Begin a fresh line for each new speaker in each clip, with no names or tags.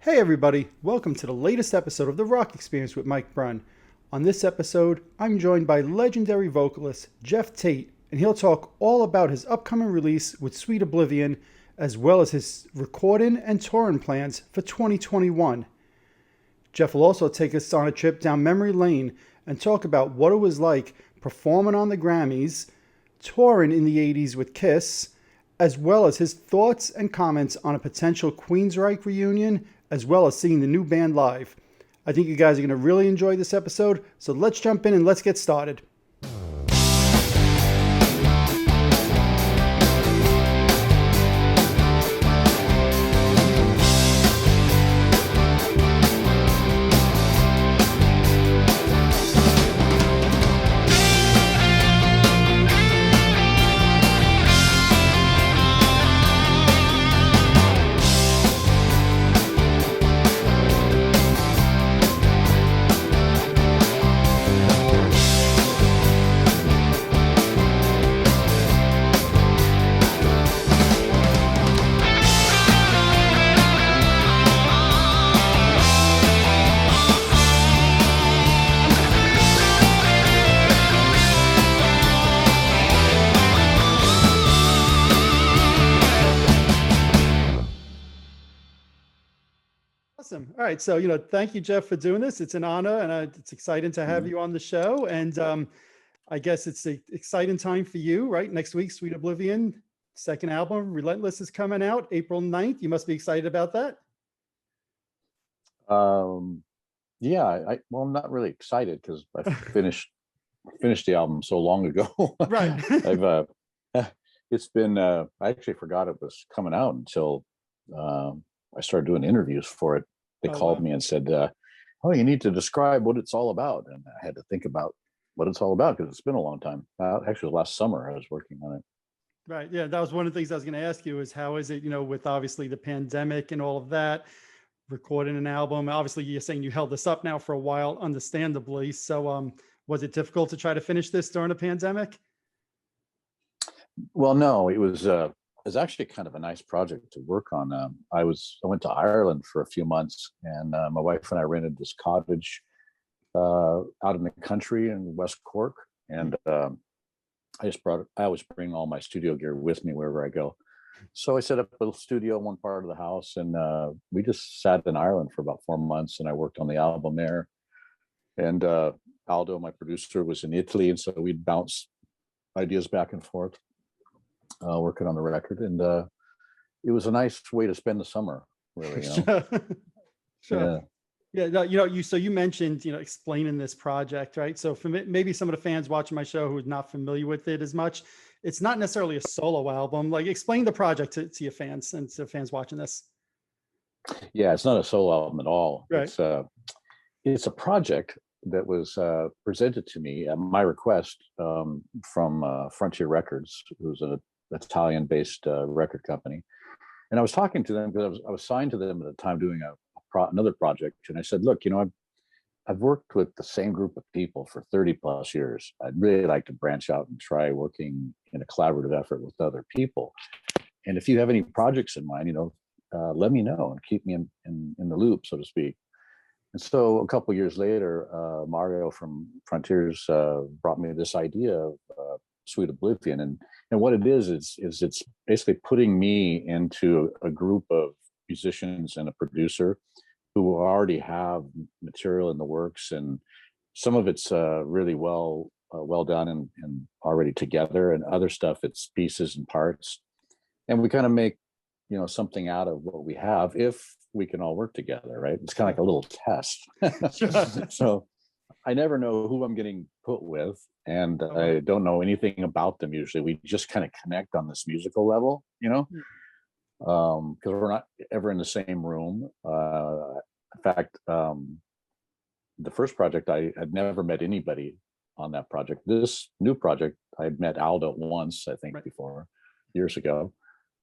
Hey everybody, welcome to the latest episode of The Rock Experience with Mike Brunn. On this episode, I'm joined by legendary vocalist Geoff Tate, and he'll talk all about his upcoming release with Sweet Oblivion, as well as his recording and touring plans for 2021. Geoff will also take us on a trip down memory lane and talk about what it was like performing on the Grammys, touring in the 80s with Kiss, as well as his thoughts and comments on a potential Queensryche reunion, as well as seeing the new band live. I think you guys are going to really enjoy this episode, so let's jump in and let's get started. Awesome. All right. So, thank you, Geoff, for doing this. It's an honor and it's exciting to have you on the show. And I guess it's an exciting time for you, right? Next week, Sweet Oblivion, second album, Relentless, is coming out April 9th. You must be excited about that.
Yeah, I'm not really excited because I finished the album so long ago.
Right.
It's been I actually forgot it was coming out until I started doing interviews for it. They called me and said, "Oh, you need to describe what it's all about," and I had to think about what it's all about because it's been a long time. Actually, last summer I was working on it.
Right. Yeah, that was one of the things I was going to ask you is how is it, with obviously the pandemic and all of that, recording an album. Obviously, you're saying you held this up now for a while, understandably. So was it difficult to try to finish this during a pandemic?
Well, no, it was actually kind of a nice project to work on. I went to Ireland for a few months, and my wife and I rented this cottage out in the country in West Cork, and I always bring all my studio gear with me wherever I go. So I set up a little studio in one part of the house, and we just sat in Ireland for about 4 months, and I worked on the album there. And Aldo, my producer, was in Italy, and so we'd bounce ideas back and forth, working on the record. And it was a nice way to spend the summer, really.
Sure.
Yeah.
Yeah, no, you mentioned, explaining this project, right? So for maybe some of the fans watching my show who are not familiar with it as much, it's not necessarily a solo album. Like, explain the project to your fans and to fans watching this.
Yeah, it's not a solo album at all.
Right.
It's a project that was presented to me at my request, from Frontier Records, who's an Italian-based record company. And I was talking to them because I was signed to them at the time doing another project, and I said, "Look, I've worked with the same group of people for 30 plus years. I'd really like to branch out and try working in a collaborative effort with other people. And if you have any projects in mind, let me know and keep me in the loop, so to speak." And so a couple of years later, Mario from Frontiers brought me this idea of Sweet Oblivion, and what it is it's basically putting me into a group of musicians and a producer who already have material in the works, and some of it's really well done and already together, and other stuff it's pieces and parts, and we kind of make something out of what we have if we can all work together, right? It's kind of like a little test. So I never know who I'm getting put with, and I don't know anything about them usually. We just kind of connect on this musical level, because we're not ever in the same room. In fact, the first project, I had never met anybody on that project. This new project, I had met Aldo once, I think, before, years ago.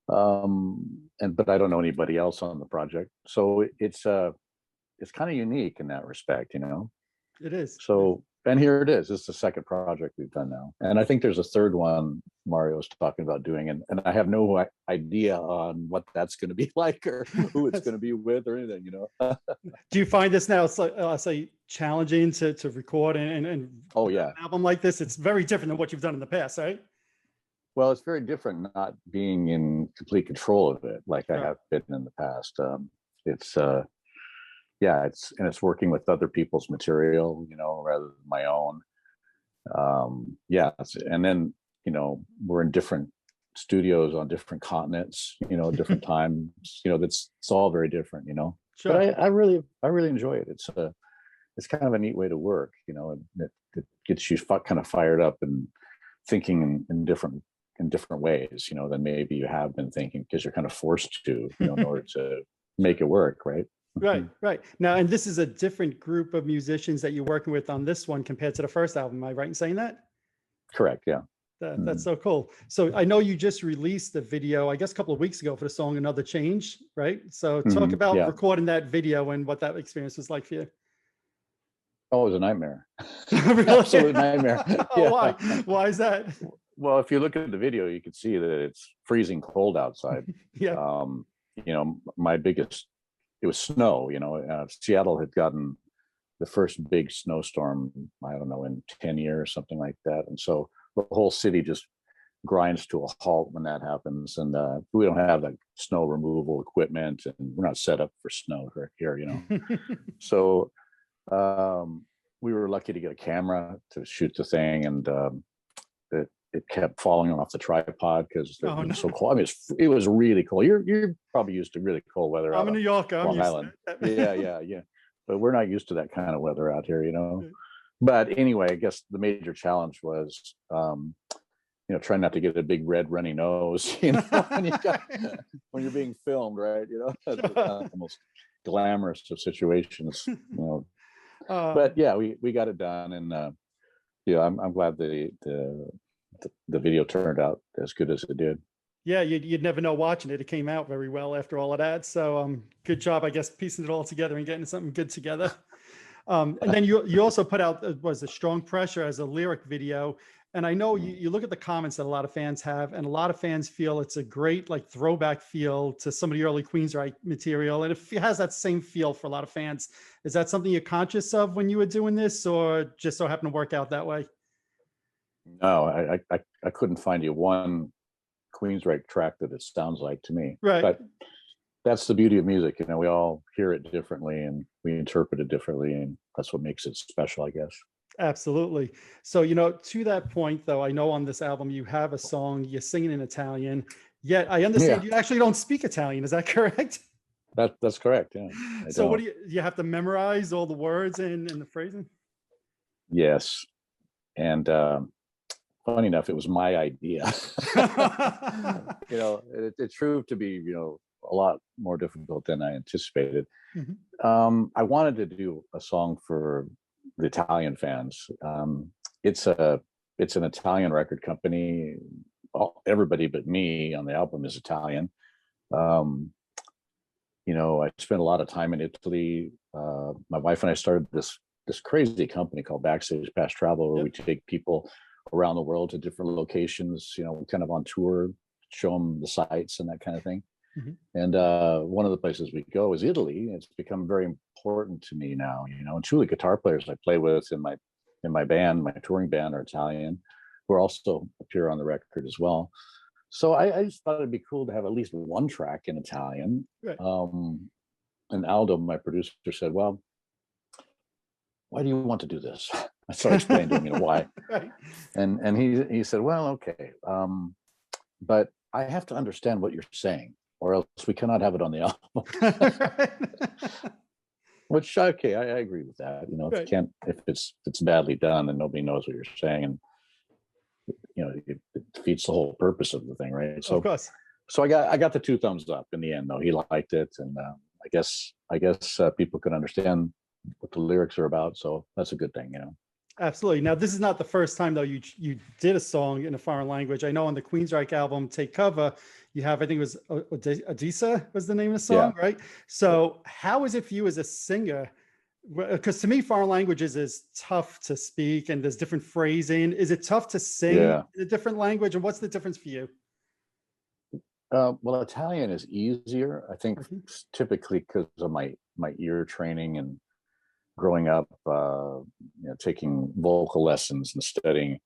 But I don't know anybody else on the project. So it's kind of unique in that respect,
It is.
So And here it is. It's the second project we've done now, and I think there's a third one Mario was talking about doing, and I have no idea on what that's going to be like or who it's going to be with or anything.
Do you find this now, say, challenging to record and
Oh yeah,
an album like this? It's very different than what you've done in the past, right?
well, it's very different not being in complete control of it like I
Sure.
have been in the past. It's yeah, it's working with other people's material, rather than my own. Yeah, and then we're in different studios on different continents, different times. It's all very different. But
Sure.
I really enjoy it. It's kind of a neat way to work. It gets you kind of fired up and thinking in different ways, than maybe you have been thinking, because you're kind of forced to, in order to make it work, right?
Right, right. Now, and this is a different group of musicians that you're working with on this one compared to the first album. Am I right in saying that?
Correct. Yeah.
That's so cool. So I know you just released the video, I guess, a couple of weeks ago for the song Another Change, right? So talk about
Yeah.
recording that video and what that experience was like for you.
Oh, it was a nightmare.
Really?
Absolute nightmare.
Oh,
Yeah.
why? Why is that?
Well, if you look at the video, you can see that it's freezing cold outside.
Yeah.
It was snow. Seattle had gotten the first big snowstorm, I don't know, in 10 years, something like that. And so the whole city just grinds to a halt when that happens. And we don't have that snow removal equipment, and we're not set up for snow here. So we were lucky to get a camera to shoot the thing, and it kept falling off the tripod because it was so cold. I mean, it was really cold. You're probably used to really cold weather.
I'm a New Yorker. I'm used to
it. Yeah. But we're not used to that kind of weather out here, But anyway, I guess the major challenge was, trying not to get a big red runny nose, when you're being filmed, right? That's the most glamorous of situations, But yeah, we got it done, and I'm glad the video turned out as good as it did.
Yeah, you'd never know watching it. It came out very well after all of that. So good job, I guess, piecing it all together and getting something good together. And then you also put out was a Strong Pressure as a lyric video. And I know you look at the comments that a lot of fans have, and a lot of fans feel it's a great throwback feel to some of the early Queensryche material. And it has that same feel for a lot of fans. Is that something you're conscious of when you were doing this, or just so happened to work out that way?
No, I couldn't find you one Queensryche track that it sounds like to me.
Right.
But that's the beauty of music. We all hear it differently and we interpret it differently, and that's what makes it special, I guess.
Absolutely. So, to that point, though, I know on this album you have a song you're singing in Italian, yet I understand you actually don't speak Italian. Is that correct?
That's correct. Yeah.
So what do you have to memorize all the words and the phrasing?
Yes. And funny enough, it was my idea. It proved to be, a lot more difficult than I anticipated.
Mm-hmm.
I wanted to do a song for the Italian fans. It's an Italian record company. Everybody but me on the album is Italian. I spent a lot of time in Italy. My wife and I started this crazy company called Backstage Pass Travel, where we take people around the world to different locations, kind of on tour, show them the sights and that kind of thing. Mm-hmm. And one of the places we go is Italy. It's become very important to me now, and truly guitar players I play with in my band, my touring band, are Italian, who also appear on the record as well. So I just thought it'd be cool to have at least one track in Italian. Right. And Aldo, my producer, said, "Well, why do you want to do this?" So I explained to him, why. Right. And he said, "Well, okay, but I have to understand what you're saying, or else we cannot have it on the album." Which, okay, I agree with that. If it's badly done, then nobody knows what you're saying, and it defeats the whole purpose of the thing, right? So, of course. So I got the 2 thumbs up in the end, though. He liked it, and I guess people can understand what the lyrics are about, so that's a good thing,
Absolutely. Now, this is not the first time, though, you did a song in a foreign language. I know on the Queensryche album, Take Cover, you have, I think it was Odessa was the name of the song, right? So how is it for you as a singer Because to me, foreign languages is tough to speak and there's different phrasing. Is it tough to sing
Yeah.
in a different language? And what's the difference for you?
Well, Italian is easier, I think,
Mhm.
typically because of my ear training and growing up, taking vocal lessons and studying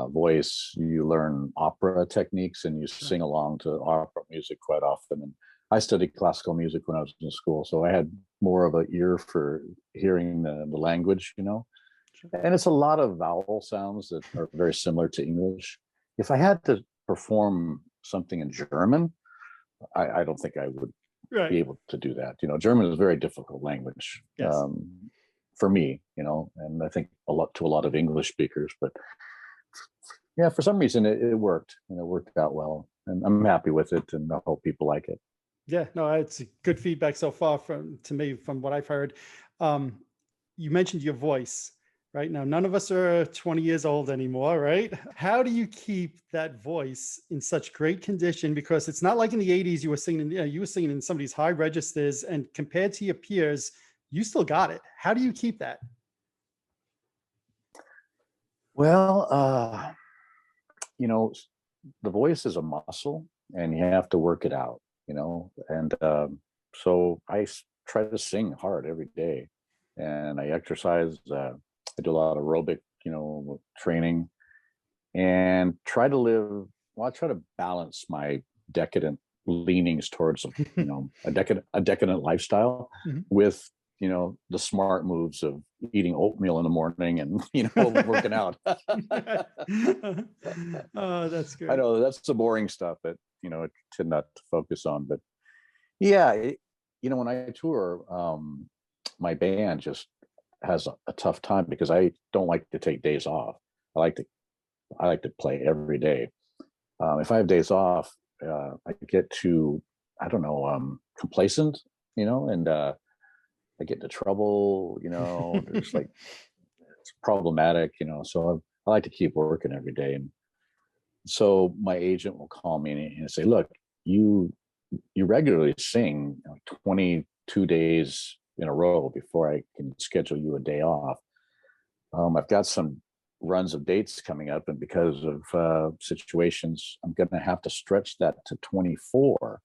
voice. You learn opera techniques and you
Right.
sing along to opera music quite often. And I studied classical music when I was in school, so I had more of an ear for hearing the language,
Sure.
And it's a lot of vowel sounds that are very similar to English. If I had to perform something in German, I don't think I would be
Right.
able to do that. German is a very difficult language
Yes.
for me, and I think a lot of English speakers. But yeah, for some reason it worked, and it worked out well, and I'm happy with it, and I hope people like it.
Yeah, no, it's good feedback so far from to me from what I've heard. Um, you mentioned your voice, right? Now, none of us are 20 years old anymore, right? How do you keep that voice in such great condition? Because it's not like in the 80s you were singing, you were singing in some of these high registers, and compared to your peers, you still got it. How do you keep that?
Well, the voice is a muscle, and you have to work it out. And so try to sing hard every day, and I exercise. I do a lot of aerobic, training, and try to live. Well, I try to balance my decadent leanings towards a decadent lifestyle
Mhm.
with the smart moves of eating oatmeal in the morning and working out.
Oh, that's
I
great.
know that's the boring stuff that I tend not to focus on, but yeah, when I tour, my band just has a tough time because I don't like to take days off. I like to I like to play every day. If I have days off, I get too, I don't know, complacent, and I get into trouble. There's like it's problematic, So I like to keep working every day, and so my agent will call me and say, "Look, you you regularly sing 22 days in a row before I can schedule you a day off. I've got some runs of dates coming up, and because of situations, I'm going to have to stretch that to 24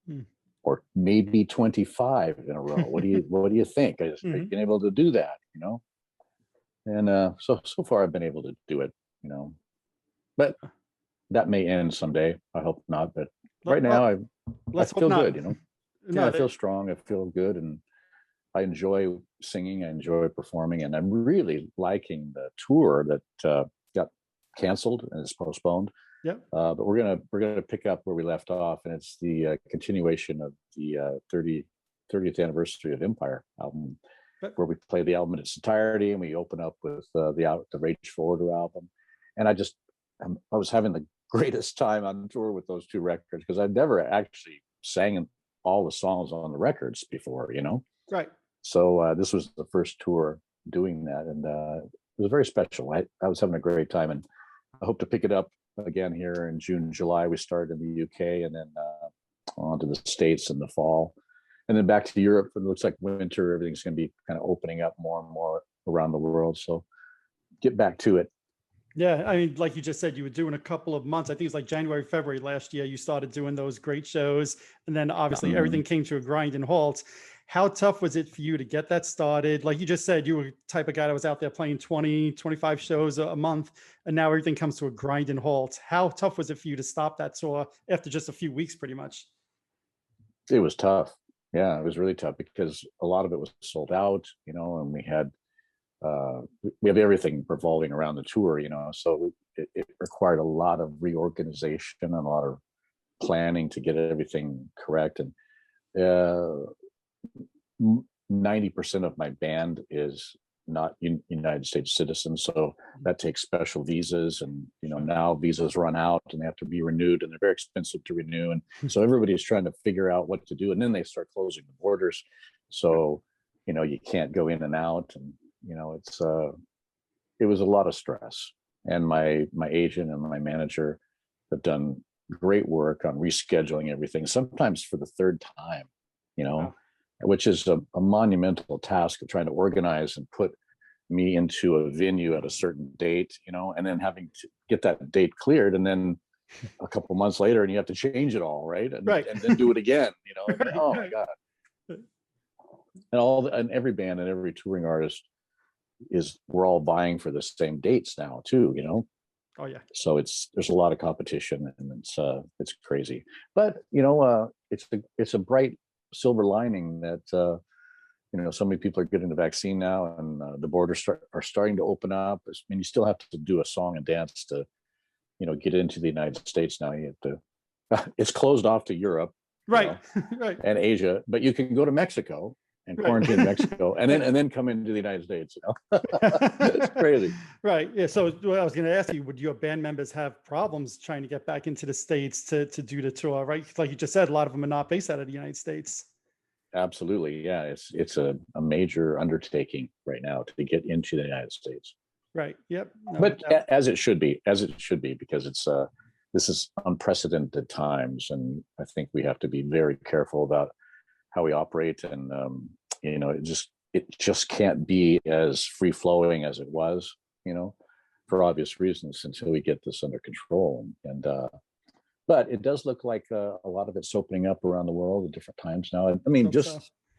Mm.
or maybe 25 in a row. What do you think? Are you
Mhm.
been able to do that? And so far I've been able to do it. But that may end someday. I hope not. But right
Well,
now I
let's hope
feel
not.
good. Yeah,
No,
I feel
that,
strong. I feel good, and I enjoy singing. I enjoy performing, and I'm really liking the tour that got canceled and is postponed.
yep.
But we're gonna pick up where we left off, and it's the continuation of the 30th anniversary of Empire album,
But
where we play the album in its entirety, and we open up with the Rage for Order album. And I was having the greatest time on tour with those two records because I'd never actually sang all the songs on the records before.
right.
So this was the first tour doing that, and it was very special. I was having a great time, and I hope to pick it up again here in June, July. We started in the UK, and then on to the States in the fall, and then back to Europe. It looks like winter. Everything's going to be kind of opening up more and more around the world. So get back to it.
Yeah, I mean, like you just said, you were doing a couple of months. I think it's like January, February last year. You started doing those great shows, and then obviously everything
Mhm.
came to a grinding halt. How tough was it for you to get that started? Like you just said, you were the type of guy that was out there playing 20, 25 shows a month, and now everything comes to a grinding halt. How tough was it for you to stop that tour after just a few weeks, pretty much?
It was tough. Yeah, it was really tough because a lot of it was sold out, and we have everything revolving around the tour, so it required a lot of reorganization and a lot of planning to get everything correct. And uh, 90% of my band is not United States citizens, so that takes special visas, and
Sure.
now visas run out and they have to be renewed, and they're very expensive to renew, and so everybody's trying to figure out what to do, and then they start closing the borders, so you can't go in and out, and it was a lot of stress, and my agent and my manager have done great work on rescheduling everything, sometimes for the third time, you know
Wow.
which is a monumental task of trying to organize and put me into a venue at a certain date, and then having to get that date cleared, and then a couple months later, and you have to change it all, right? And then do it again, and then, oh my God. And every band and every touring artist we're all vying for the same dates now too,
Oh yeah.
So there's a lot of competition, and it's crazy, but it's a bright silver lining that so many people are getting the vaccine now, and the borders are starting to open up. I mean, you still have to do a song and dance to get into the United States now. You have to it's closed off to Europe,
right. Right,
and Asia, but you can go to Mexico and quarantine in Mexico, and then come into the United States. It's crazy.
Right. Yeah. So what I was going to ask you, would your band members have problems trying to get back into the States to do the tour? Right. Like you just said, a lot of them are not based out of the United States.
Absolutely. Yeah. It's a major undertaking right now to get into the United States.
Right. Yep. No,
but as it should be, because this is unprecedented times. And I think we have to be very careful about how we operate. And, it just can't be as free flowing as it was, for obvious reasons, until we get this under control. But it does look like a lot of it's opening up around the world at different times now. I mean,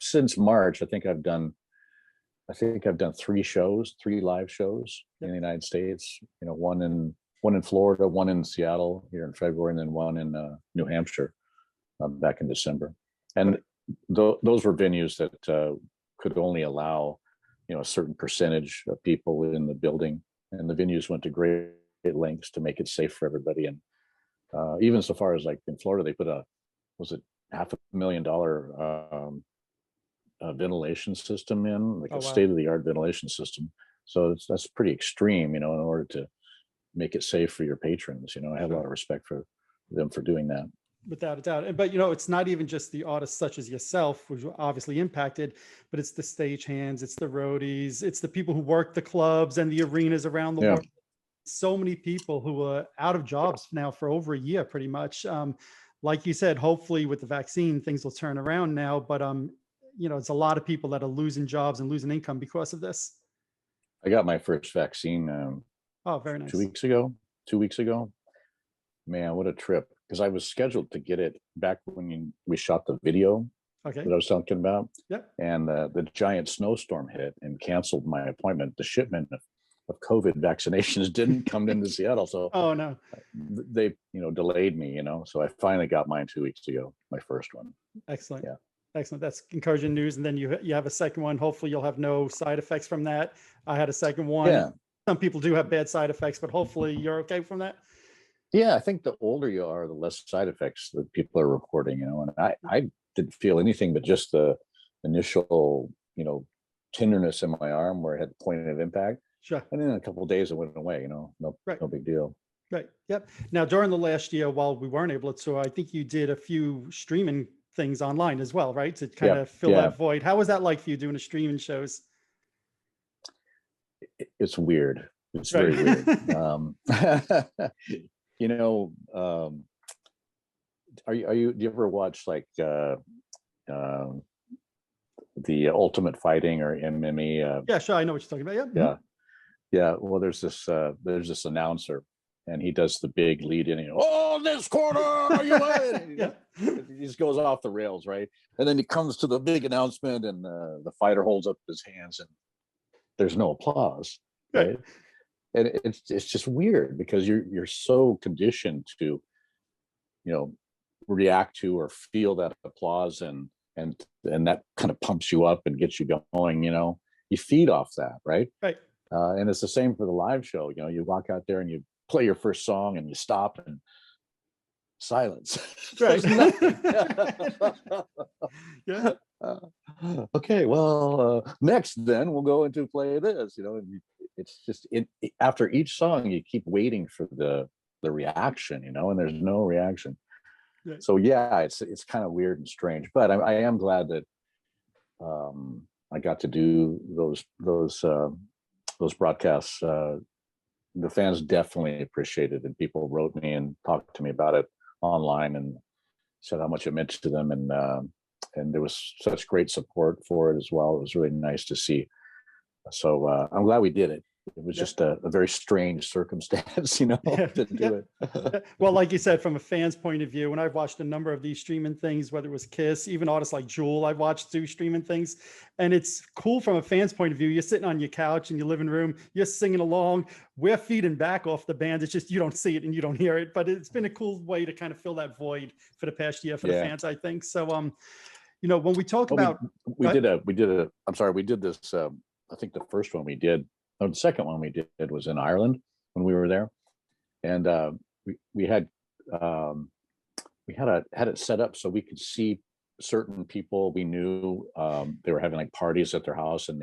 since March, I think I've done 3 live shows in the United States. One in Florida, one in Seattle here in February, and then one in New Hampshire back in December. And those were venues that could only allow a certain percentage of people in the building, and the venues went to great lengths to make it safe for everybody. And even so far as like in Florida, they put $500,000 ventilation system in, like state-of-the-art ventilation system. So that's pretty extreme, in order to make it safe for your patrons. I have a lot of respect for them for doing that.
Without a doubt. But it's not even just the artists such as yourself, which were obviously impacted, but it's the stagehands, it's the roadies, it's the people who work the clubs and the arenas around the world. So many people who are out of jobs now for over a year, pretty much. Like you said, hopefully with the vaccine, things will turn around now. But it's a lot of people that are losing jobs and losing income because of this.
I got my first vaccine.
Very nice.
2 weeks ago. Man, what a trip! Because I was scheduled to get it back when we shot the video that I was talking about.
Yep.
And the giant snowstorm hit and canceled my appointment. The shipment of COVID vaccinations didn't come into Seattle, so
no,
they delayed me. So I finally got mine 2 weeks ago, my first one.
Excellent.
Yeah.
Excellent. That's encouraging news. And then you have a second one. Hopefully you'll have no side effects from that. I had a second one.
Yeah.
Some people do have bad side effects, but hopefully you're okay from that.
Yeah, I think the older you are, the less side effects that people are reporting, and I didn't feel anything but just the initial, tenderness in my arm where it had the point of impact.
Sure.
And then in a couple of days it went away, no big deal.
Right. Yep. Now, during the last year, while we weren't able to, I think you did a few streaming things online as well, right? To kind of fill that void. How was that like for you doing the streaming shows?
It's weird. It's very weird. Do you ever watch like the Ultimate Fighting or MMA?
Yeah, sure. I know what you're talking about.
Yeah. Well, there's this announcer, and he does the big lead in. This corner, you win. He just goes off the rails, right? And then he comes to the big announcement, and the fighter holds up his hands, and there's no applause, right? And it's just weird because you're so conditioned to, react to or feel that applause, and that kind of pumps you up and gets you going. You feed off that, right?
Right.
And it's the same for the live show. You walk out there and you play your first song and you stop and silence.
Right.
Yeah. Okay. Well, next then we'll go into play this. It's just after each song you keep waiting for the reaction. And there's no reaction. Right. So yeah, it's kind of weird and strange. But I am glad that I got to do those broadcasts. The fans definitely appreciated it. People wrote me and talked to me about it online and said how much it meant to them. And there was such great support for it as well. It was really nice to see. So I'm glad we did it. It was just a very strange circumstance, you know, to do it.
Well, like you said, from a fan's point of view, and I've watched a number of these streaming things, whether it was Kiss, even artists like Jewel, I've watched do streaming things. And it's cool from a fan's point of view. You're sitting on your couch in your living room, you're singing along, we're feeding back off the band. It's just, you don't see it and you don't hear it, but it's been a cool way to kind of fill that void for the past year for the fans, I think. So, you know, when we talk about,
we did this, I think the first one we did, or the second one we did was in Ireland when we were there. And we had it set up so we could see certain people we knew. They were having like parties at their house, and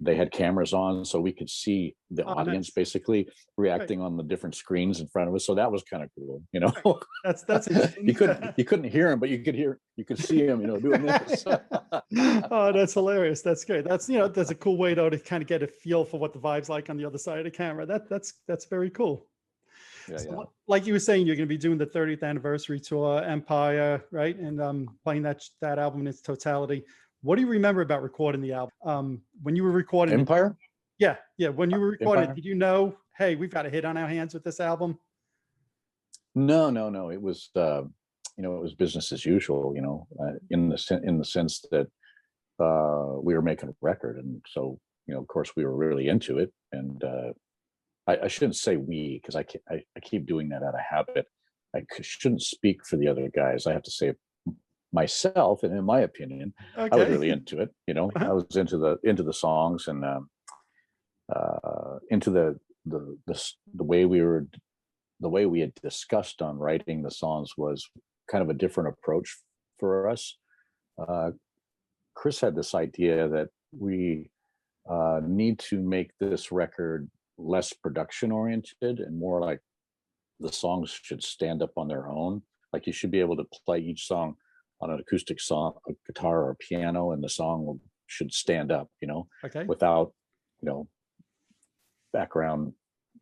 they had cameras on, so we could see the audience basically reacting on the different screens in front of us. So that was kind of cool, you know.
That's interesting.
you couldn't hear him, but you could see him, you know, doing this.
Oh, that's hilarious. That's great. That's, you know, that's a cool way though to kind of get a feel for what the vibe's like on the other side of the camera. That's very cool.
Yeah,
so, like you were saying, you're going to be doing the 30th anniversary tour, Empire, right? And playing that album in its totality. What do you remember about recording the album? When you were recording
Empire?
Yeah. When you were recording
Empire?
it, did you know, hey, we've got a hit on our hands with this album?
No. It was, you know, it was business as usual, you know, in the sense that we were making a record, and so, you know, of course, we were really into it. And I shouldn't say we, because I keep doing that out of habit. I shouldn't speak for the other guys. I have to say myself, and in my opinion, I was really into it. You know, I was into the songs, and into the way we had discussed on writing the songs was kind of a different approach for us. Chris had this idea that we need to make this record less production oriented and more like the songs should stand up on their own. Like you should be able to play each song on an acoustic song, a guitar or a piano, and the song should stand up, you know, without, you know, background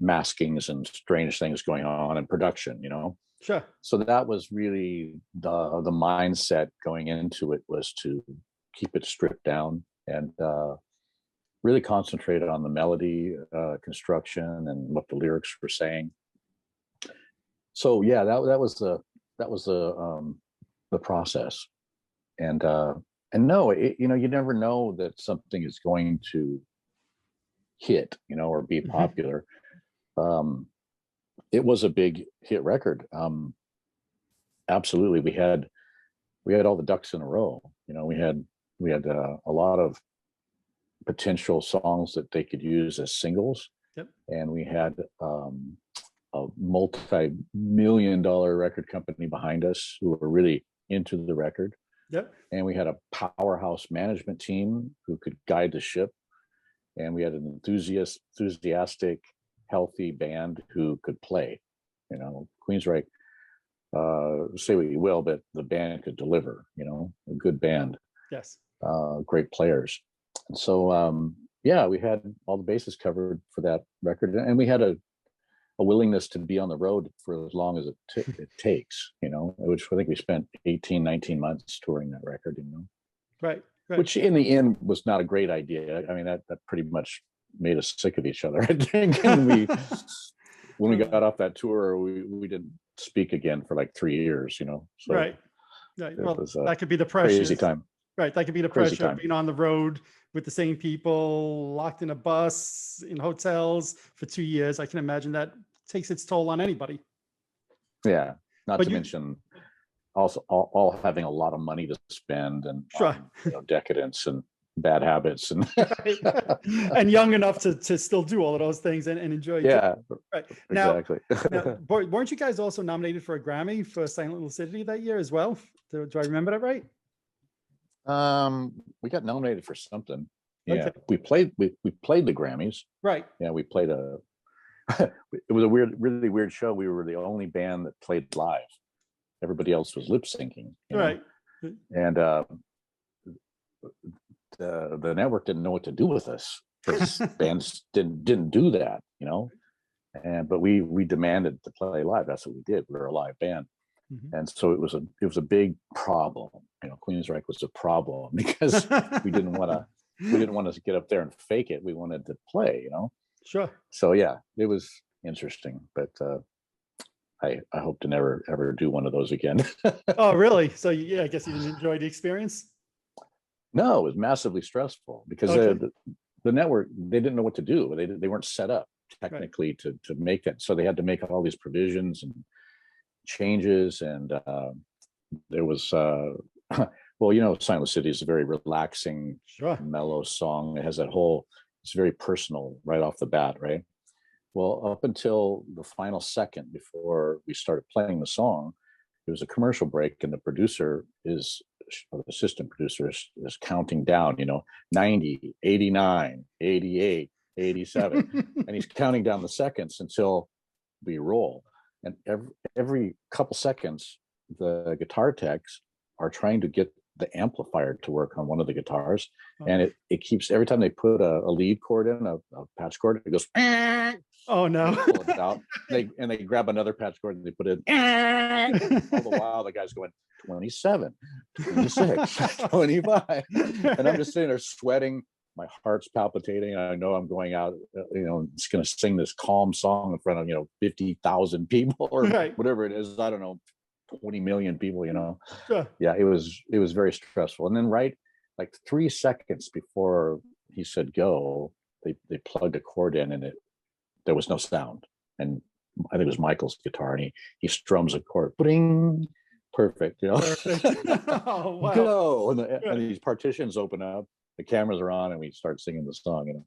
maskings and strange things going on in production, you know.
Sure.
So that was really the mindset going into it, was to keep it stripped down and really concentrate on the melody construction and what the lyrics were saying. So yeah, that was the process. And no, you know, you never know that something is going to hit, you know, or be popular. It was a big hit record. Absolutely, we had all the ducks in a row. You know, we had a lot of potential songs that they could use as singles.
Yep. And
we had a multi-million-dollar record company behind us who were really into the record.
Yep.
And we had a powerhouse management team who could guide the ship. And we had an enthusiastic, healthy band who could play. You know, Queensryche, say what you will, but the band could deliver, you know, a good band.
Yes.
Great players. And so, yeah, we had all the bases covered for that record. And we had a willingness to be on the road for as long as it takes, you know, which I think we spent 18, 19 months touring that record, you know.
Right.
Which in the end was not a great idea. I mean, that pretty much made us sick of each other, I think. And when we got off that tour, we didn't speak again for like 3 years, you know. So
right. Well, that could be the pressure.
Crazy time.
Right. That could be the pressure of being on the road with the same people, locked in a bus, in hotels for 2 years. I can imagine that takes its toll on anybody.
Yeah. Not to mention also all having a lot of money to spend, and you know, decadence and bad habits, and
and young enough to still do all of those things and enjoy.
Yeah,
right.
Exactly.
Now, weren't you guys also nominated for a Grammy for Silent Lucidity that year as well? Do I remember that right?
We got nominated for something. Yeah, we played the Grammys.
Right.
Yeah, we played it was a really weird show. We were the only band that played live. Everybody else was lip syncing.
Right.
And the network didn't know what to do with us, because bands didn't do that, you know. But we demanded to play live. That's what we did. We were a live band. And so it was a big problem. Queensryche was a problem because we didn't want to get up there and fake it. We wanted to play,
Sure.
So yeah, it was interesting, but I hope to never ever do one of those again.
Oh, really? So yeah, I guess you didn't enjoy the experience.
No, it was massively stressful because the network, they didn't know what to do. They weren't set up technically to make that. So they had to make all these provisions and changes. And there was, Silent City is a very relaxing, mellow song. It has it's very personal right off the bat, right? Well, up until the final second before we started playing the song, there was a commercial break, and the assistant producer is counting down, 90, 89, 88, 87. And he's counting down the seconds until we roll. And every couple seconds, the guitar techs are trying to get the amplifier to work on one of the guitars. And it keeps, every time they put a lead chord in, a patch chord, it goes,
oh no.
They pull it out. They grab another patch cord and they put it in. All the while the guy's going 27, 26, 25. And I'm just sitting there sweating. My heart's palpitating. I know I'm going out, it's going to sing this calm song in front of, 50,000 people or whatever it is. I don't know, 20 million people,
Sure.
Yeah, it was very stressful. And then right like 3 seconds before he said go, they plugged a chord in, and there was no sound. And I think it was Michael's guitar, and he strums a chord, bring, perfect,
Perfect. Oh, wow.
Go, and these partitions open up, the cameras are on, and we start singing the song.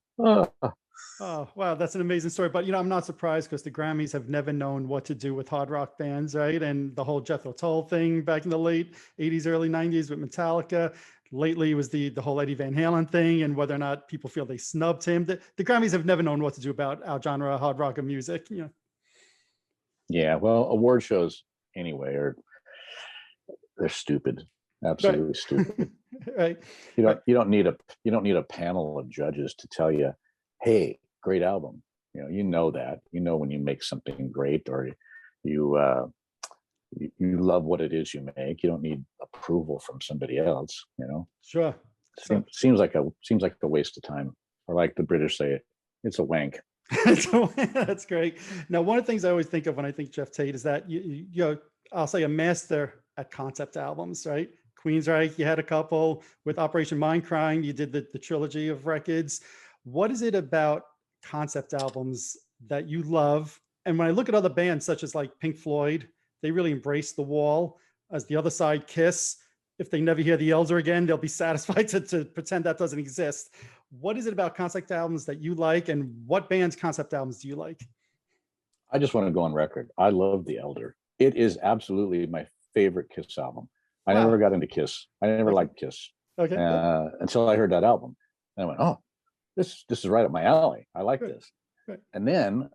Oh, wow, that's an amazing story. But I'm not surprised, because the Grammys have never known what to do with hard rock bands, right? And the whole Jethro Tull thing back in the late 80s, early 90s with Metallica. Lately it was the whole Eddie Van Halen thing, and whether or not people feel they snubbed him. The Grammys have never known what to do about our genre, hard rock and music.
Yeah, well, award shows anyway they're stupid, absolutely stupid.
Right.
You don't need a panel of judges to tell you, hey, great album. That when you make something great, or you love what it is you make. You don't need approval from somebody else.
Sure.
Seems like a waste of time, or like the British say, it's a wank.
That's great. Now, one of the things I always think of when I think Geoff Tate is that you're, I'll say, a master at concept albums, right? Queensryche, you had a couple. With Operation Mindcrime, you did the trilogy of records. What is it about concept albums that you love? And when I look at other bands such as like Pink Floyd, they really embrace the wall. As the other side, Kiss, if they never hear the Elder again, they'll be satisfied to pretend that doesn't exist. What is it about concept albums that you like, and what band's concept albums do you like?
I just want to go on record. I love the Elder. It is absolutely my favorite Kiss album. I never got into Kiss. I never liked Kiss until I heard that album. And I went, oh, this is right up my alley. I like this. Right. And then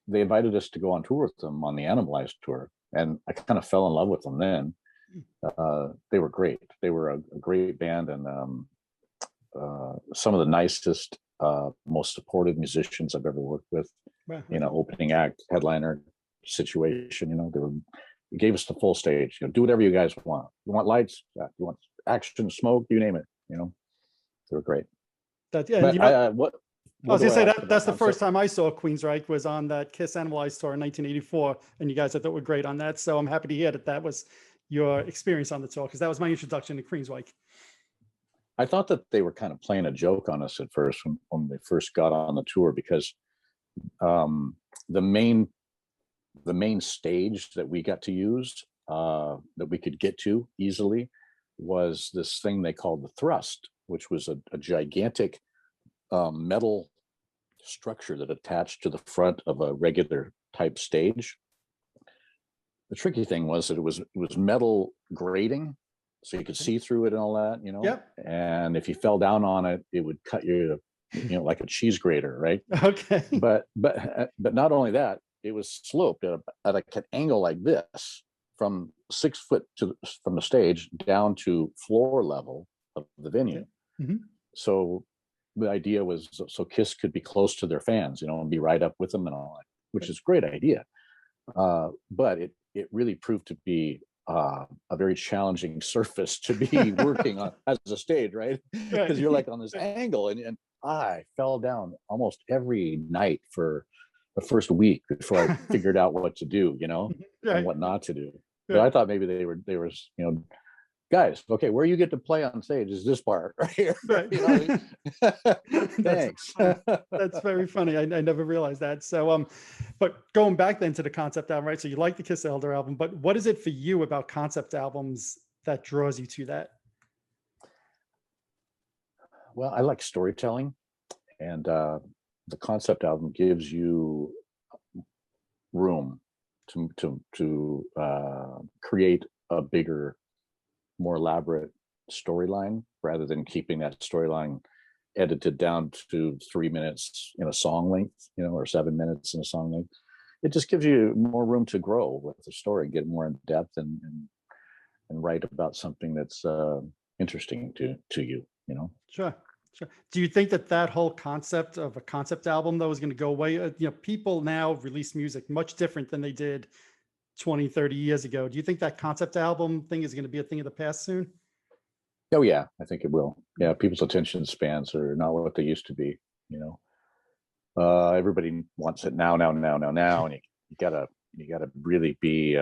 they invited us to go on tour with them on the Animalized tour. And I kind of fell in love with them then. They were great. They were a great band, and some of the nicest, most supportive musicians I've ever worked with. Wow. Opening act, headliner situation. They gave us the full stage. Do whatever you guys want. You want lights? Yeah. You want action, smoke? You name it. They were great.
I was gonna say that's the first time I saw Queensryche was on that Kiss Animalized tour in 1984, and you guys I thought were great on that. So I'm happy to hear that was your experience on the tour, because that was my introduction to Queensryche.
I thought that they were kind of playing a joke on us at first when they first got on the tour, because the main stage that we got to use, that we could get to easily, was this thing they called the Thrust, which was a gigantic metal structure that attached to the front of a regular type stage. The tricky thing was that it was metal grating, so you could see through it and all that, Yep. And if you fell down on it, it would cut you, like a cheese grater, right?
Okay.
But not only that, it was sloped at an angle like this, from 6 foot from the stage down to floor level of the venue. Mm-hmm. So the idea was so Kiss could be close to their fans, and be right up with them and all that, which is a great idea. But it really proved to be a very challenging surface to be working on as a stage, right? Because you're like on this angle, and I fell down almost every night for the first week before I figured out what to do, and what not to do. But I thought maybe they were, guys, okay, where you get to play on stage is this part right here.
Right.
Thanks.
That's very funny. I never realized that. So, but going back then to the concept album, right? So you like the Kiss Elder album, but what is it for you about concept albums that draws you to that?
Well, I like storytelling, and the concept album gives you room to create a bigger, more elaborate storyline, rather than keeping that storyline edited down to 3 minutes in a song length, or 7 minutes in a song length. It just gives you more room to grow with the story, get more in depth, and write about something that's interesting to you.
Sure. Do you think that whole concept of a concept album, though, is going to go away? People now release music much different than they did 20, 30 years ago. Do you think that concept album thing is going to be a thing of the past soon?
Oh yeah, I think it will. Yeah, people's attention spans are not what they used to be. Everybody wants it now, and you gotta really be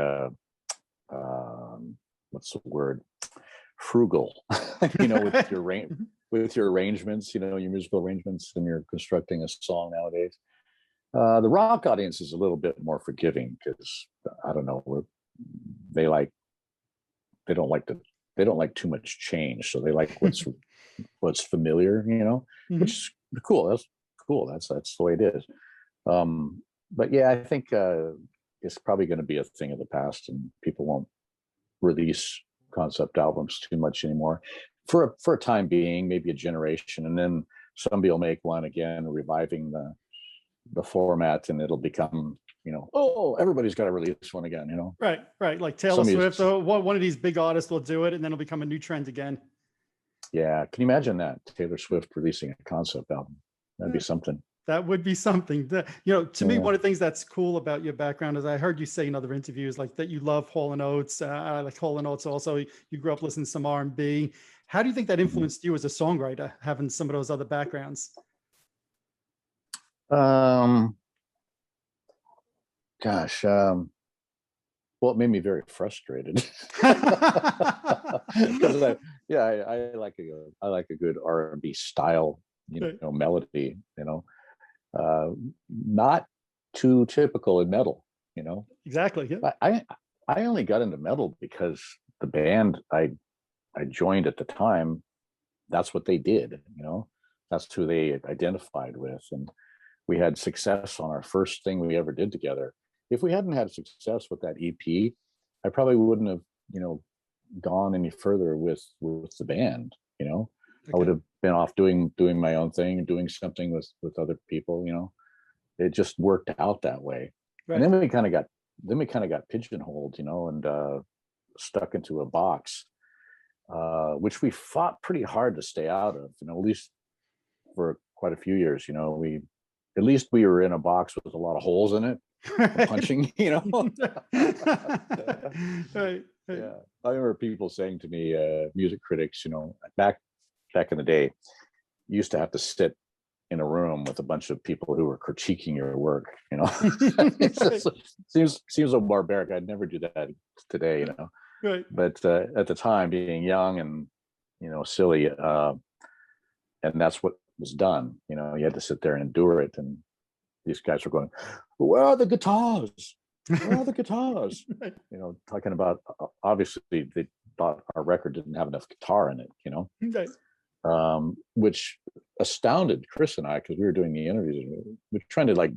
what's the word? Frugal, with your arrangements, your musical arrangements, and you're constructing a song nowadays. The rock audience is a little bit more forgiving, because I don't know, they don't like too much change, so they like what's familiar, which is cool. That's cool. That's the way it is. But yeah, I think it's probably going to be a thing of the past, and people won't release concept albums too much anymore for a time being, maybe a generation, and then somebody will make one again, reviving the format, and it'll become, everybody's got to release one again,
Right. Like Taylor Swift, or one of these big artists will do it, and then it'll become a new trend again.
Yeah. Can you imagine that? Taylor Swift releasing a concept album? That'd be something.
That would be something. To me, one of the things that's cool about your background is I heard you say in other interviews like that you love Hall & Oates. I like Hall & Oates also. You grew up listening to some R&B. How do you think that influenced you as a songwriter, having some of those other backgrounds?
Gosh, well, it made me very frustrated. Because I like a good R&B style, melody, not too typical in metal,
Exactly. Yeah.
I only got into metal because the band I joined at the time, that's what they did, that's who they identified with, and we had success on our first thing we ever did together. If we hadn't had success with that EP, I probably wouldn't have, gone any further with the band. Okay. I would have been off doing my own thing, doing something with other people. It just worked out that way. Right. And then we kind of got pigeonholed, and stuck into a box, which we fought pretty hard to stay out of. At least for quite a few years. At least we were in a box with a lot of holes in it. Punching,
Right.
Yeah, I remember people saying to me, music critics, back in the day, you used to have to sit in a room with a bunch of people who were critiquing your work. Seems so barbaric. I'd never do that today.
Right.
But at the time, being young and silly, and that's what was done. You had to sit there and endure it, and these guys were going, "Where are the guitars? Where are the guitars?"
Right.
Talking about, obviously they thought our record didn't have enough guitar in it,
Right.
Which astounded Chris and I, because we were doing the interviews. We were trying to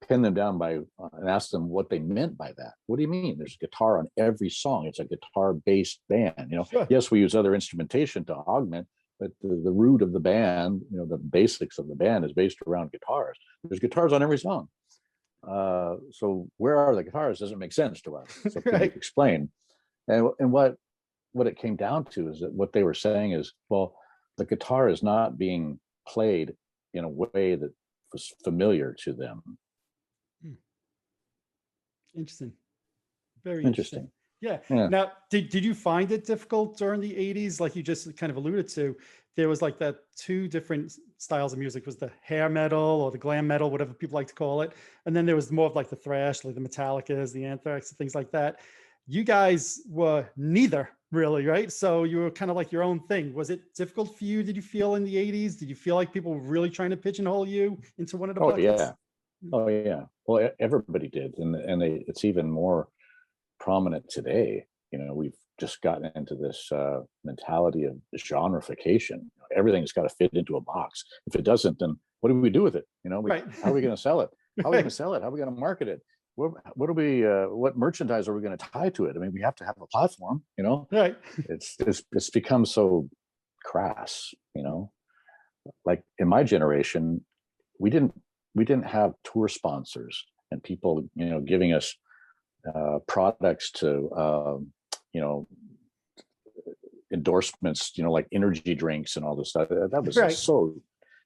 pin them down and ask them what they meant by that. What do you mean? There's guitar on every song. It's a guitar-based band.
Sure.
Yes, we use other instrumentation to augment, but the root of the band, the basics of the band is based around guitars. There's guitars on every song. So where are the guitars? Doesn't make sense to us. So can you explain? And what it came down to is that what they were saying is, well, the guitar is not being played in a way that was familiar to them.
Interesting. Very
Interesting.
Yeah.
Yeah.
Now, did you find it difficult during the 80s? Like you just kind of alluded to, there was like that two different styles of music, was the hair metal or the glam metal, whatever people like to call it. And then there was more of like the thrash, like the Metallicas, the Anthrax, and things like that. You guys were neither really, right? So you were kind of like your own thing. Was it difficult for you? Did you feel in the 80s? Did you feel like people were really trying to pigeonhole you into one of the
Oh
buckets?
yeah. Oh yeah. Well, everybody did, it's even more prominent today. We've just gotten into this mentality of genreification. Everything's got to fit into a box. If it doesn't, then what do we do with it?
Right.
How are we going to sell it? How are we going
Right.
to sell it? How are we going to market it? What merchandise are we going to tie to it? I mean, we have to have a platform.
Right.
It's become so crass. Like in my generation, we didn't have tour sponsors and people giving us products to endorsements, like energy drinks and all this stuff. That was
Right.
just so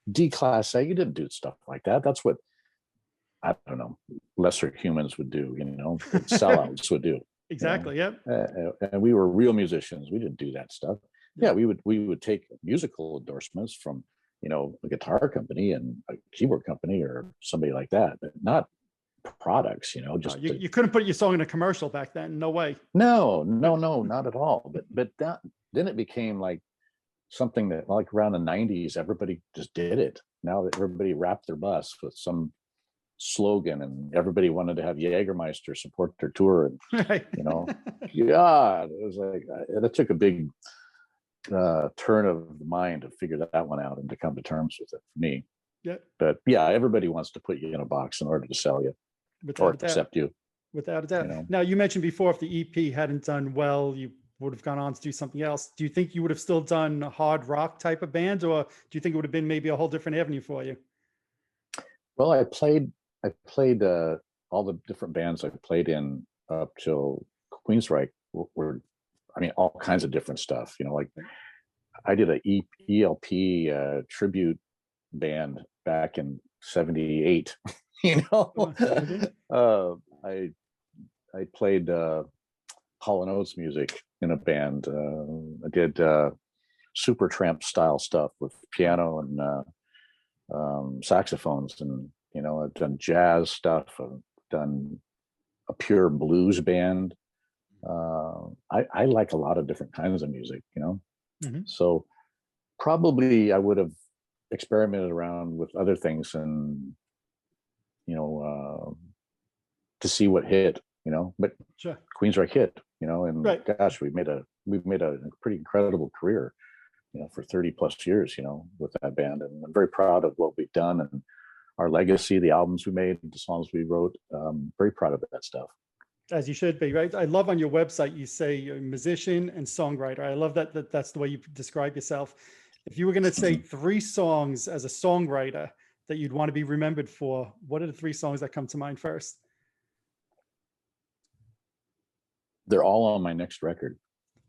declassé. You didn't do stuff like that. That's what, I don't know, lesser humans would do, sellouts would do.
Exactly. Yep.
And we were real musicians. We didn't do that stuff. Yeah, we would take musical endorsements from a guitar company and a keyboard company or somebody like that, but not products. Just
you couldn't put your song in a commercial back then. No way.
no, not at all. But then it became like something that, like, around the 90s, everybody just did it. Now that everybody wrapped their bus with some slogan, and everybody wanted to have Jägermeister support their tour, and
Right.
God, it was like that took a big turn of the mind to figure that one out and to come to terms with it for me.
Yeah.
But yeah, everybody wants to put you in a box in order to sell you or accept you.
Without a doubt. Now, you mentioned before, if the EP hadn't done well, you would have gone on to do something else. Do you think you would have still done a hard rock type of band, or do you think it would have been maybe a whole different avenue for you?
Well, I played all the different bands I played in up till Queensryche were, I mean, all kinds of different stuff. Like I did a ELP tribute band back in '78. I played Hall & Oates music in a band. I did Supertramp style stuff with piano and saxophones, and I've done jazz stuff. I've done a pure blues band. I like a lot of different kinds of music,
Mm-hmm.
So probably I would have experimented around with other things and to see what hit, but
Sure.
Queensryche hit, and
Right.
gosh, we've made a pretty incredible career, for 30 plus years, with that band. And I'm very proud of what we've done and our legacy, the albums we made, the songs we wrote. Very proud of that stuff.
As you should be, right? I love on your website, you say you're a musician and songwriter. I love that's the way you describe yourself. If you were going to say 3 songs as a songwriter that you'd want to be remembered for, what are the 3 songs that come to mind first?
They're all on my next record.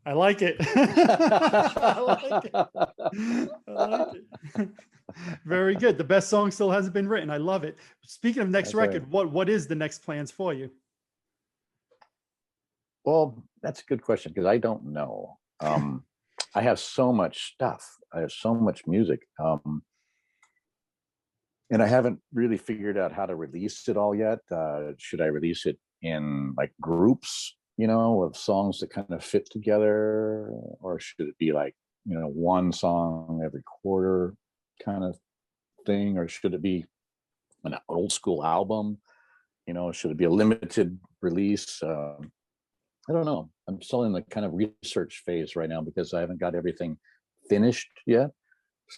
I like it. I like it. I like it. Very good. The best song still hasn't been written. I love it. Speaking of next record, right. What is the next plans for you?
Well, that's a good question, because I don't know. I have so much stuff. I have so much music. And I haven't really figured out how to release it all yet. Should I release it in like groups, of songs that kind of fit together? Or should it be like, one song every quarter kind of thing? Or should it be an old school album? Should it be a limited release? I don't know. I'm still in the kind of research phase right now because I haven't got everything finished yet.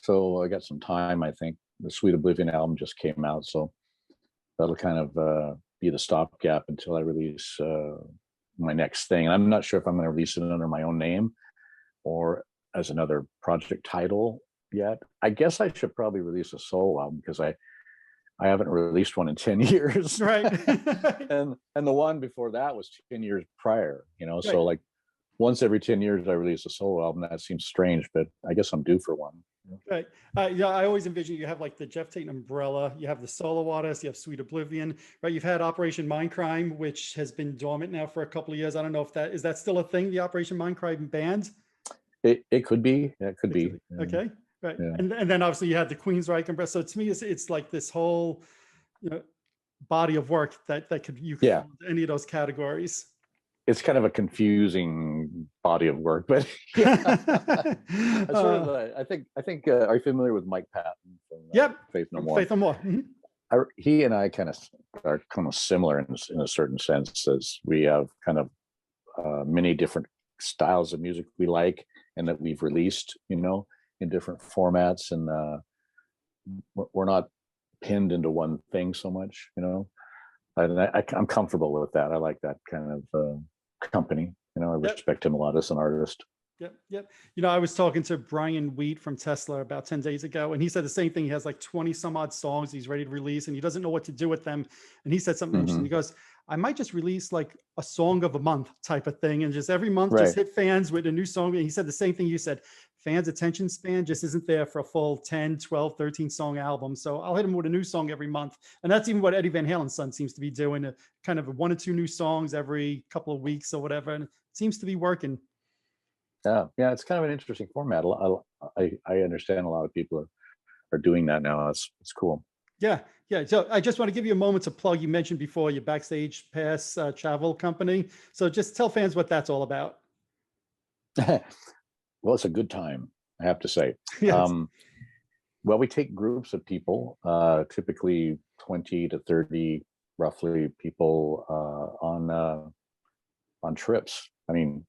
So I got some time. I think the Sweet Oblivion album just came out, so that'll kind of be the stopgap until I release my next thing. And I'm not sure if I'm going to release it under my own name or as another project title yet. I guess I should probably release a solo album because I haven't released one in 10 years.
Right.
and the one before that was 10 years prior,
Right.
So like once every 10 years I release a solo album. That seems strange, but I guess I'm due for one.
Right. Yeah, I always envision you have like the Geoff Tate umbrella, you have the solo artists, you have Sweet Oblivion, right? You've had Operation Mindcrime, which has been dormant now for a couple of years. I don't know if that is that still a thing, the Operation Mindcrime band?
It could be. Yeah, it could
It could
be.
be. Okay. Right.
Yeah.
And then obviously you had the Queensryche umbrella. So to me, it's like this whole, you know, body of work that could you could
Yeah.
fall into any of those categories.
It's kind of a confusing body of work, but yeah. I think are you familiar with Mike Patton from
Yep.
Faith No More?
Faith No More.
He and I are kind of similar in a certain sense, as we have kind of many different styles of music we like and that we've released, in different formats, and we're not pinned into one thing so much, I'm comfortable with that. I like that kind of company. I respect him a lot as an artist.
Yep. I was talking to Brian Wheat from Tesla about 10 days ago, and he said the same thing. He has like 20 some odd songs he's ready to release, and he doesn't know what to do with them. And he said something interesting. He goes, I might just release like a song of a month type of thing, and just every month just hit fans with a new song. And he said the same thing you said. Fans' attention span just isn't there for a full 10, 12, 13 song album. So I'll hit him with a new song every month. And that's even what Eddie Van Halen's son seems to be doing, a kind of 1 or 2 new songs every couple of weeks or whatever. And it seems to be working.
Yeah, it's kind of an interesting format. I understand a lot of people are doing that now. It's cool.
Yeah. So I just want to give you a moment to plug. You mentioned before your Backstage Pass travel company. So just tell fans what that's all about.
Well, it's a good time, I have to say.
Yes.
Well, we take groups of people, typically 20 to 30, roughly, people on trips. I mean,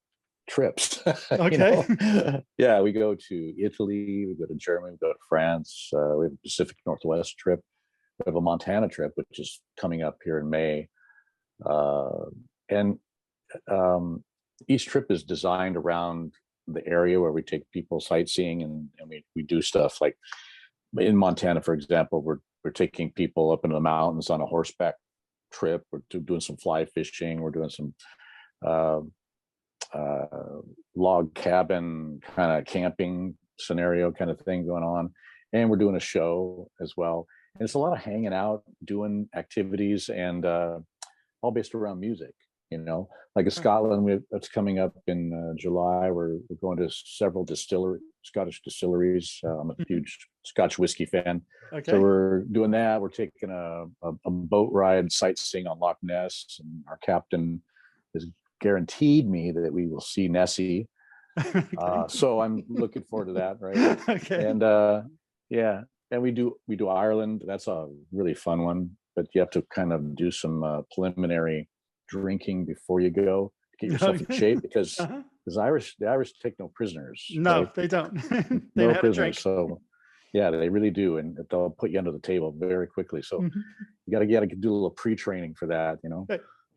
trips.
Okay.
Yeah, we go to Italy, we go to Germany, we go to France. We have a Pacific Northwest trip. We have a Montana trip, which is coming up here in May. And each trip is designed around the area where we take people sightseeing, and we do stuff like in Montana, for example, we're taking people up into the mountains on a horseback trip. We're doing some fly fishing. We're doing some log cabin kind of camping scenario kind of thing going on, and we're doing a show as well. And it's a lot of hanging out, doing activities, and all based around music. Like in Scotland, that's coming up in July. We're going to several Scottish distilleries. I'm a huge Scotch whiskey fan.
Okay.
So we're doing that. We're taking a boat ride sightseeing on Loch Ness, and our captain has guaranteed me that we will see Nessie. Okay. So I'm looking forward to that, right?
Okay.
And and we do Ireland. That's a really fun one, but you have to kind of do some preliminary drinking before you go to get yourself in shape, because the Irish take no prisoners.
No,
right?
They don't.
No prisoners. So yeah, they really do, and they'll put you under the table very quickly. So you got to do a little pre-training for that,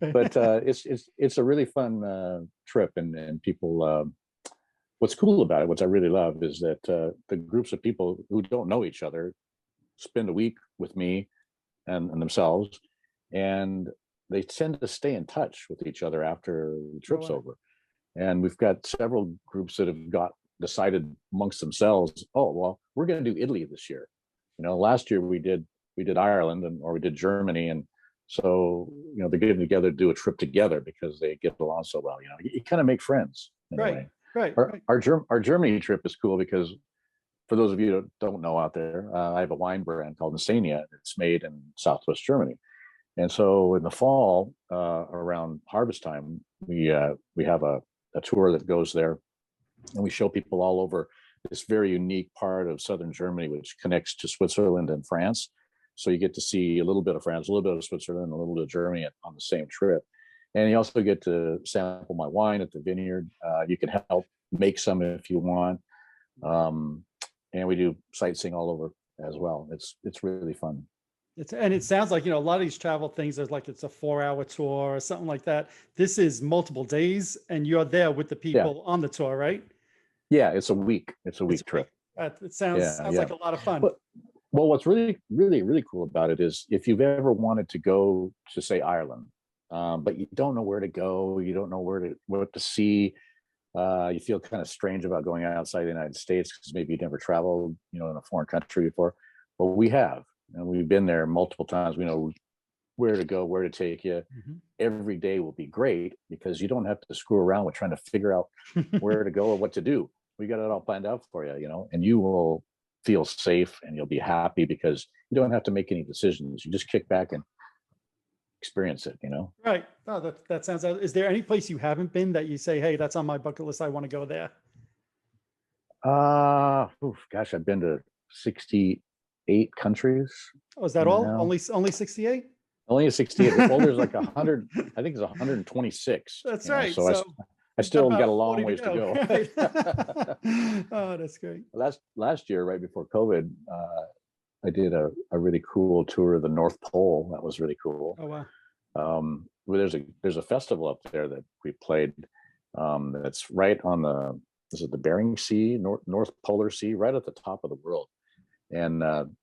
But it's a really fun trip, and people. What's cool about it, what I really love, is that the groups of people who don't know each other spend a week with me and themselves, and they tend to stay in touch with each other after the trip's over. And we've got several groups that have decided amongst themselves, oh, well, we're going to do Italy this year. Last year we did Ireland, or we did Germany. And so, they're getting together to do a trip together because they get along so well. You kind of make friends in a way.
Right.
Our Germany trip is cool because, for those of you that don't know out there, I have a wine brand called Insania. It's made in Southwest Germany. And so in the fall, around harvest time, we have a tour that goes there, and we show people all over this very unique part of southern Germany, which connects to Switzerland and France. So you get to see a little bit of France, a little bit of Switzerland, a little bit of Germany on the same trip. And you also get to sample my wine at the vineyard. You can help make some if you want. And we do sightseeing all over as well. It's really fun.
And it sounds like, a lot of these travel things, it's a 4-hour tour or something like that. This is multiple days, and you're there with the people on the tour, right?
Yeah, it's a week. It's a week trip.
It sounds like a lot of fun.
Well, what's really, really, really cool about it is, if you've ever wanted to go to, say, Ireland, but you don't know where to go, you don't know what to see, You feel kind of strange about going outside the United States because maybe you never traveled, in a foreign country before. Well, we have, and we've been there multiple times. We know where to go, where to take you. Every day will be great because you don't have to screw around with trying to figure out where to go or what to do. We got it all planned out for you, and you will feel safe and you'll be happy because you don't have to make any decisions. You just kick back and experience it.
Right. Oh, that sounds. Is there any place you haven't been that you say, hey, that's on my bucket list, I want to go there?
Gosh, I've been to 68 countries.
Oh, is that all? Only 68?
Only 68. Well, there's like 100. I think it's 126.
That's right.
So I still got a long ways to go.
Right. Oh, that's great.
Last year, right before COVID, I did a really cool tour of the North Pole. That was really cool.
Oh wow.
Well, there's a festival up there that we played. That's right on the Bering Sea, North Polar Sea, right at the top of the world. And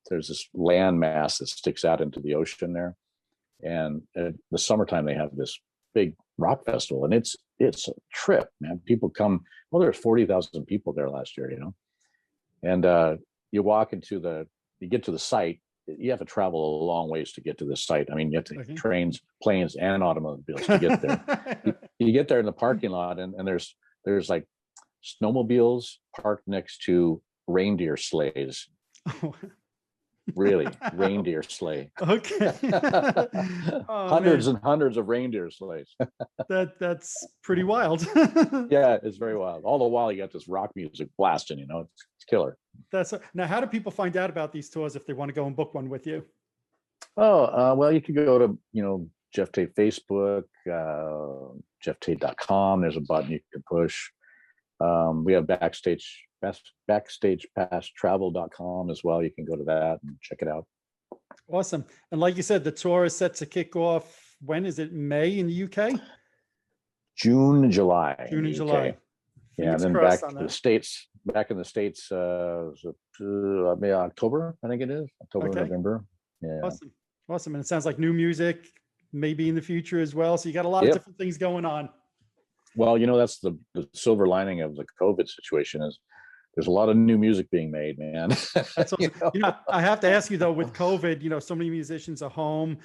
there's this land mass that sticks out into the ocean there. And in the summertime, they have this big rock festival, and it's a trip, man. People come. Well, there's 40,000 people there last year, and you get to the site. You have to travel a long ways to get to the site. I mean, you have to take trains, planes, and automobiles to get there. you get there in the parking lot, and there's like snowmobiles parked next to reindeer sleighs. Really, reindeer sleigh.
Okay.
Hundreds and hundreds of reindeer sleighs.
That's pretty wild.
Yeah, it's very wild. All the while you got this rock music blasting, it's killer.
Now, how do people find out about these tours if they want to go and book one with you?
Well, you can go to Geoff Tate Facebook, geofftate.com. There's a button you can push. We have Backstage Pass travel.com as well. You can go to that and check it out.
Awesome. And like you said, the tour is set to kick off. When is it? May in the UK?
June and July.
June and July.
Yeah, and then back in the States, maybe October, I think it is. October, November. Yeah.
Awesome. And it sounds like new music maybe in the future as well. So you got a lot of different things going on.
Well, that's the silver lining of the COVID situation is there's a lot of new music being made, man.
That's awesome. I have to ask you though, with COVID, so many musicians are home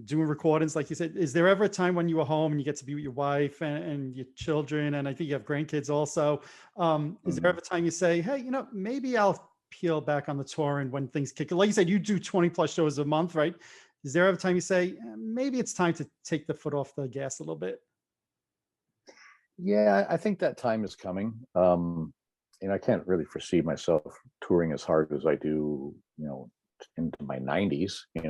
doing recordings, like you said. Is there ever a time when you are home and you get to be with your wife and your children, and I think you have grandkids also? Is there ever a time you say, hey, maybe I'll peel back on the tour, and when things kick, like you said, you do 20 plus shows a month, right? Is there ever a time you say, maybe it's time to take the foot off the gas a little bit?
Yeah, I think that time is coming. I can't really foresee myself touring as hard as I do, into my 90s. I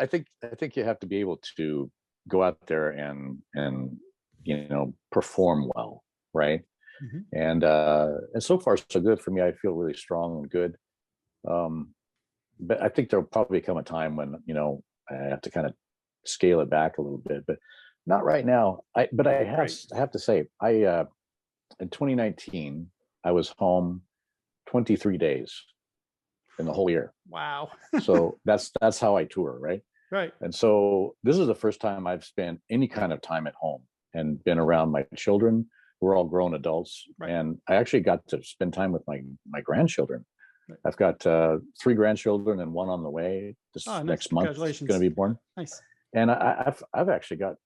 think you have to be able to go out there and perform well, right? And so far so good for me. I feel really strong and good. But I think there'll probably come a time when I have to kind of scale it back a little bit, but not right now. I have to say, in 2019, I was home 23 days in the whole year.
Wow.
So that's how I tour, right?
Right.
And so this is the first time I've spent any kind of time at home and been around my children. We're all grown adults, right. And I actually got to spend time with my grandchildren. Right. I've got 3 grandchildren and 1 on the way. This next month is going to be born.
Nice.
And I've actually got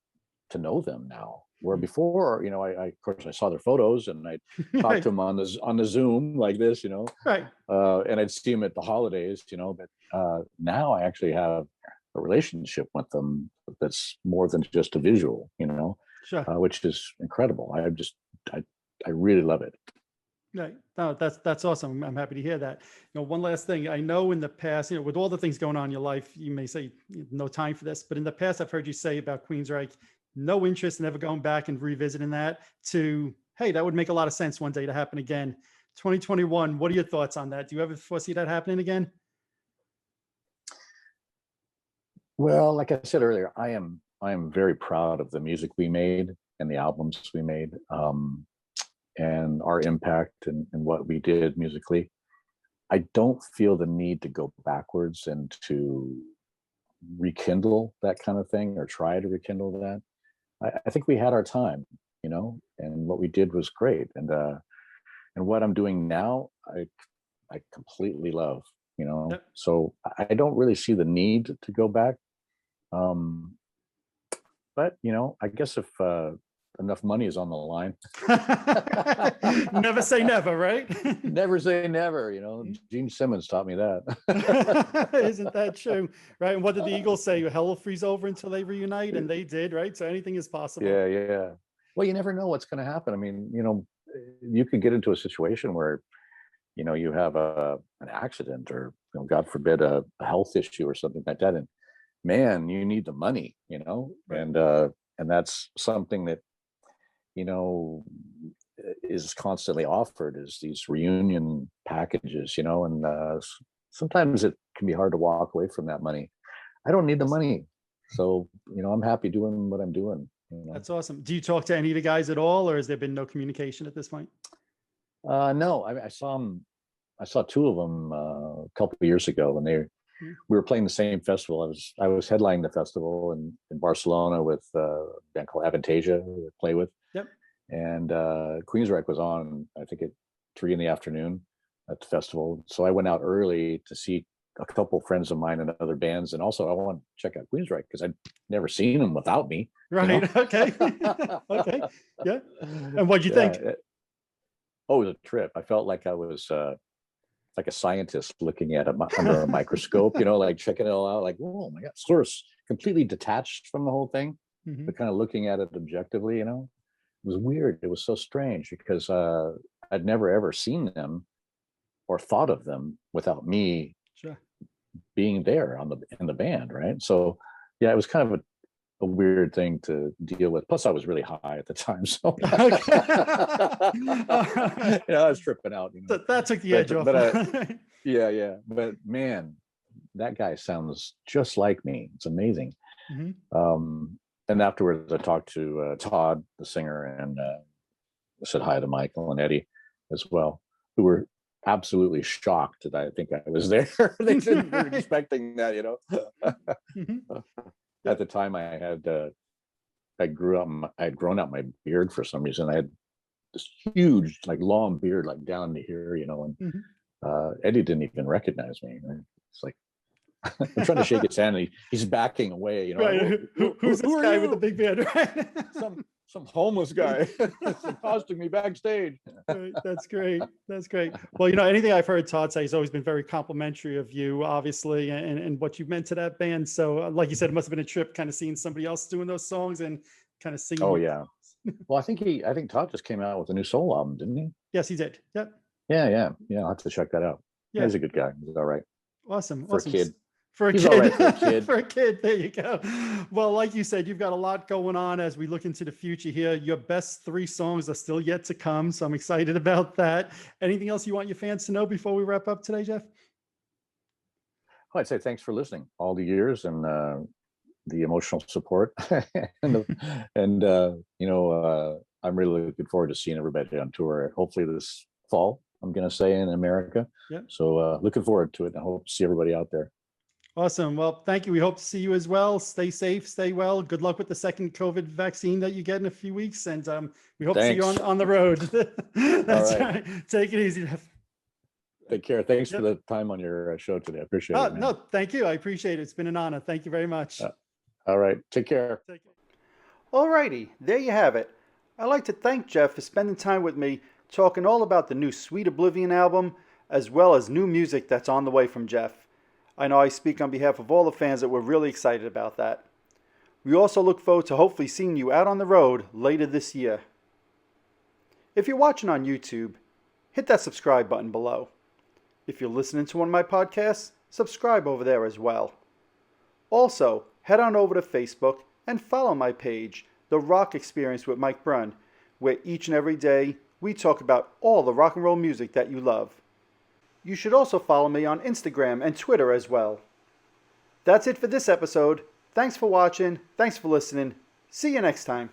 to know them now, where before, I of course I saw their photos and I talked to them on the Zoom like this,
right.
And I'd see them at the holidays, but now I actually have a relationship with them that's more than just a visual,
sure.
Which is incredible. I really love it.
Right. No, that's awesome. I'm happy to hear that. One last thing. I know in the past, with all the things going on in your life, you may say no time for this, but in the past, I've heard you say about Queensryche, no interest in ever going back and revisiting that, to, hey, that would make a lot of sense one day to happen again. 2021, what are your thoughts on that? Do you ever foresee that happening again?
Well, like I said earlier, I am very proud of the music we made and the albums we made, and our impact and what we did musically. I don't feel the need to go backwards and to rekindle that kind of thing or try to rekindle that. I think we had our time. and what we did was great. And what I'm doing now, I completely love,
Yep.
so I don't really see the need to go back. But I guess if enough money is on the line.
Never say never, right?
Never say never. Gene Simmons taught me that.
Isn't that true? Right. And what did the Eagles say? Hell will freeze over until they reunite, and they did, right? So anything is possible.
Yeah. Well, you never know what's going to happen. I mean, you could get into a situation where, you have an accident or, God forbid, a health issue or something like that. And man, you need the money,
Right.
And that's something that, is constantly offered, is these reunion packages, and sometimes it can be hard to walk away from that money. I don't need the money. So, I'm happy doing what I'm doing.
That's awesome. Do you talk to any of the guys at all, or has there been no communication at this point?
No, I saw them. I saw two of them a couple of years ago when we were playing the same festival. I was headlining the festival in Barcelona with a band called Avantasia who I play with.
Yep.
And Queensryche was on, I think, at 3 p.m. at the festival. So I went out early to see a couple friends of mine and other bands, and also I want to check out Queensryche because I'd never seen them without me.
Right. Okay. Okay. Yeah. And what'd you think?
It was a trip. I felt like I was like a scientist looking at it under a microscope, like checking it all out, like, oh my God, sort of completely detached from the whole thing, but kind of looking at it objectively, It was weird. It was so strange because I'd never ever seen them or thought of them without me being there in the band, right? So yeah, it was kind of a weird thing to deal with. Plus, I was really high at the time, so I was tripping out.
That took the edge off.
Yeah. But man, that guy sounds just like me. It's amazing. And afterwards, I talked to Todd, the singer, and said hi to Michael and Eddie as well, who were absolutely shocked that I think I was there. They didn't were expecting that, At the time, I'd grown out my beard for some reason. I had this huge, like, long beard, like down to here, and Eddie didn't even recognize me. Right? It's like, I'm trying to shake his hand, and he's backing away.
Right. Who's this guy with the big beard? Right.
Some homeless guy accosting me backstage.
Right. That's great. That's great. Well, anything I've heard Todd say, he's always been very complimentary of you, obviously, and what you've meant to that band. So, like you said, it must have been a trip, kind of seeing somebody else doing those songs and kind of singing.
Oh yeah. Well, I think Todd just came out with a new solo album, didn't he?
Yes, he did. Yep.
Yeah. I'll have to check that out. Yeah, he's a good guy. He's all right.
Awesome.
For a kid.
For a
He's
kid.
all right for a kid.
For a kid. There you go. Well, like you said, you've got a lot going on as we look into the future here. Your best 3 songs are still yet to come, so I'm excited about that. Anything else you want your fans to know before we wrap up today, Geoff?
I'd say thanks for listening all the years and the emotional support. and I'm really looking forward to seeing everybody on tour, hopefully this fall, I'm going to say, in America.
Yep.
So looking forward to it. I hope to see everybody out there.
Awesome. Well, thank you. We hope to see you as well. Stay safe, stay well. Good luck with the second COVID vaccine that you get in a few weeks. And we hope to see you on the road. That's all right. Take it easy.
Take care. Thanks for the time on your show today. I appreciate it. Man.
No, thank you. I appreciate it. It's been an honor. Thank you very much.
All right. Take care.
All righty. There you have it. I'd like to thank Geoff for spending time with me talking all about the new Sweet Oblivion album, as well as new music that's on the way from Geoff. I know I speak on behalf of all the fans that we're really excited about that. We also look forward to hopefully seeing you out on the road later this year. If you're watching on YouTube, hit that subscribe button below. If you're listening to one of my podcasts, subscribe over there as well. Also, head on over to Facebook and follow my page, The Rock Experience with Mike Brunn, where each and every day we talk about all the rock and roll music that you love. You should also follow me on Instagram and Twitter as well. That's it for this episode. Thanks for watching. Thanks for listening. See you next time.